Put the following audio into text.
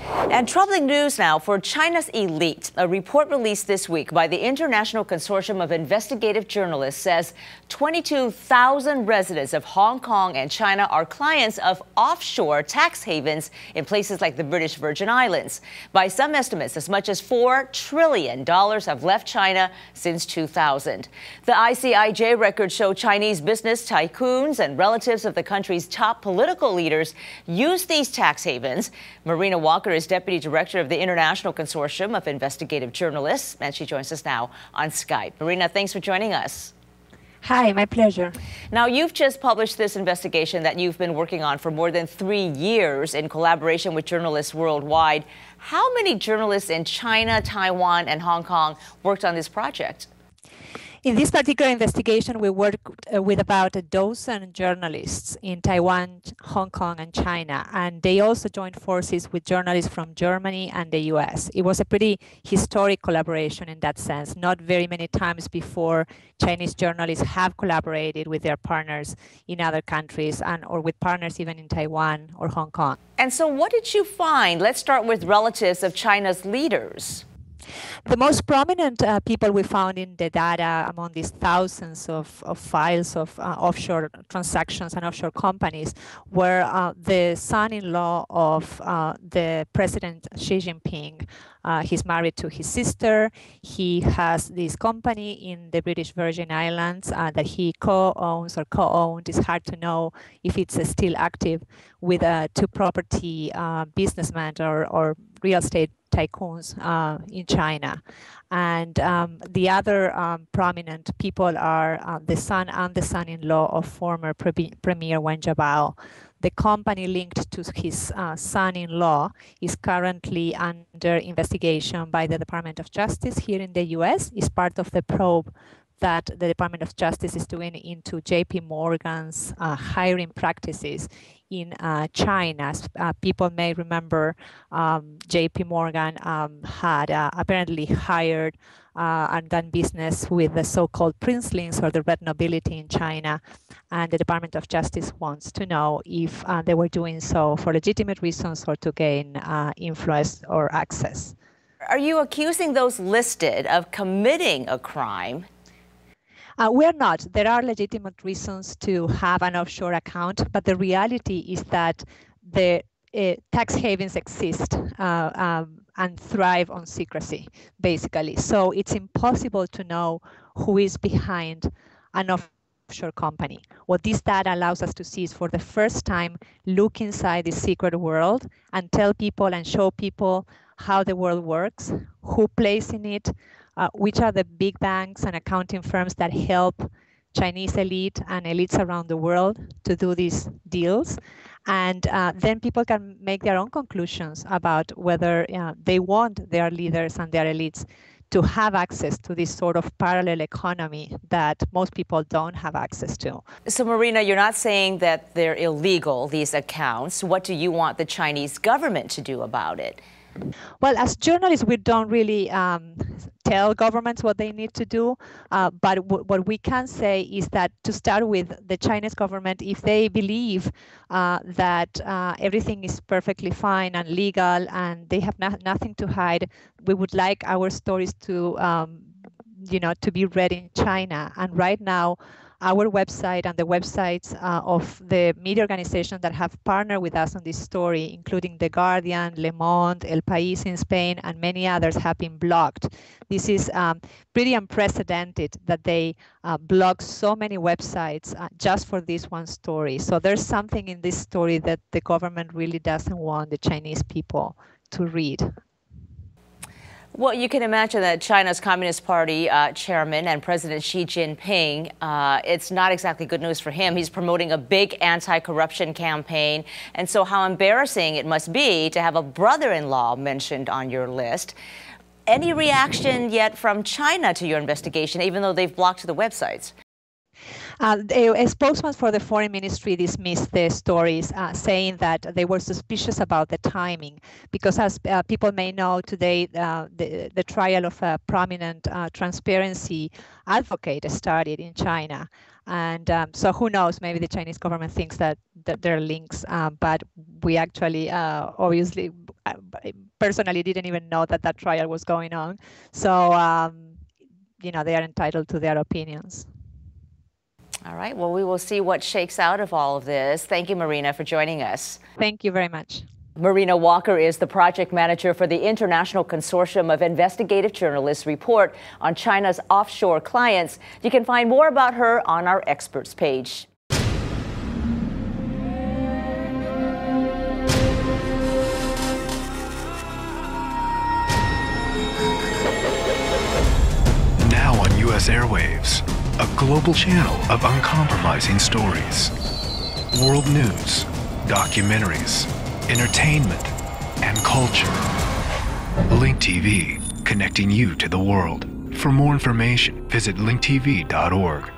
And troubling news now for China's elite. A report released this week by the International Consortium of Investigative Journalists says 22,000 residents of Hong Kong and China are clients of offshore tax havens in places like the British Virgin Islands. By some estimates, as much as $4 trillion have left China since 2000. The ICIJ records show Chinese business tycoons and relatives of the country's top political leaders use these tax havens. Marina is Deputy Director of the International Consortium of Investigative Journalists, and she joins us now on Skype. Marina, thanks for joining us. Hi, my pleasure. Now, you've just published this investigation that you've been working on for more than 3 years in collaboration with journalists worldwide. How many journalists in China, Taiwan, and Hong Kong worked on this project? In this particular investigation, we worked with about a dozen journalists in Taiwan, Hong Kong, and China, and they also joined forces with journalists from Germany and the US. It was a pretty historic collaboration in that sense. Not very many times before Chinese journalists have collaborated with their partners in other countries or with partners even in Taiwan or Hong Kong. And so what did you find? Let's start with relatives of China's leaders. The most prominent people we found in the data among these thousands of files of offshore transactions and offshore companies were the son-in-law of the President Xi Jinping. He's married to his sister. He has this company in the British Virgin Islands that he co-owns or co-owned. It's hard to know if it's still active with two property businessmen or real estate tycoons in China. And the other prominent people are the son and the son-in-law of former Premier Wen Jiabao. The company linked to his son-in-law is currently under investigation by the Department of Justice here in the US. It's part of the probe that the Department of Justice is doing into JP Morgan's hiring practices in China. People may remember JP Morgan had apparently hired and done business with the so-called princelings or the red nobility in China. And the Department of Justice wants to know if they were doing so for legitimate reasons or to gain influence or access. Are you accusing those listed of committing a crime? We're not. There are legitimate reasons to have an offshore account, but the reality is that the tax havens exist and thrive on secrecy, basically. So it's impossible to know who is behind an offshore company. What this data allows us to see is for the first time, look inside the secret world and tell people and show people how the world works, who plays in it, which are the big banks and accounting firms that help Chinese elite and elites around the world to do these deals. And then people can make their own conclusions about whether they want their leaders and their elites to have access to this sort of parallel economy that most people don't have access to. So, Marina, you're not saying that they're illegal, these accounts. What do you want the Chinese government to do about it? Well, as journalists, we don't really tell governments what they need to do. But what we can say is that to start with, the Chinese government, if they believe that everything is perfectly fine and legal and they have nothing to hide, we would like our stories to, to be read in China. And right now, our website and the websites of the media organizations that have partnered with us on this story, including The Guardian, Le Monde, El País in Spain, and many others, have been blocked. This is pretty unprecedented that they block so many websites just for this one story. So there's something in this story that the government really doesn't want the Chinese people to read. Well, you can imagine that China's Communist Party chairman and President Xi Jinping, it's not exactly good news for him. He's promoting a big anti-corruption campaign. And so how embarrassing it must be to have a brother-in-law mentioned on your list. Any reaction yet from China to your investigation, even though they've blocked the websites? A spokesman for the foreign ministry dismissed the stories, saying that they were suspicious about the timing, because as people may know today, the trial of a prominent transparency advocate started in China. And so who knows, maybe the Chinese government thinks that there are links, but we actually obviously personally didn't even know that that trial was going on. So, you know, they are entitled to their opinions. All right. Well, we will see what shakes out of all of this. Thank you, Marina, for joining us. Thank you very much. Marina Walker is the project manager for the International Consortium of Investigative Journalists report on China's offshore clients. You can find more about her on our experts page. Now on U.S. airwaves, a global channel of uncompromising stories. World news, documentaries, entertainment, and culture. Link TV, connecting you to the world. For more information, visit linktv.org.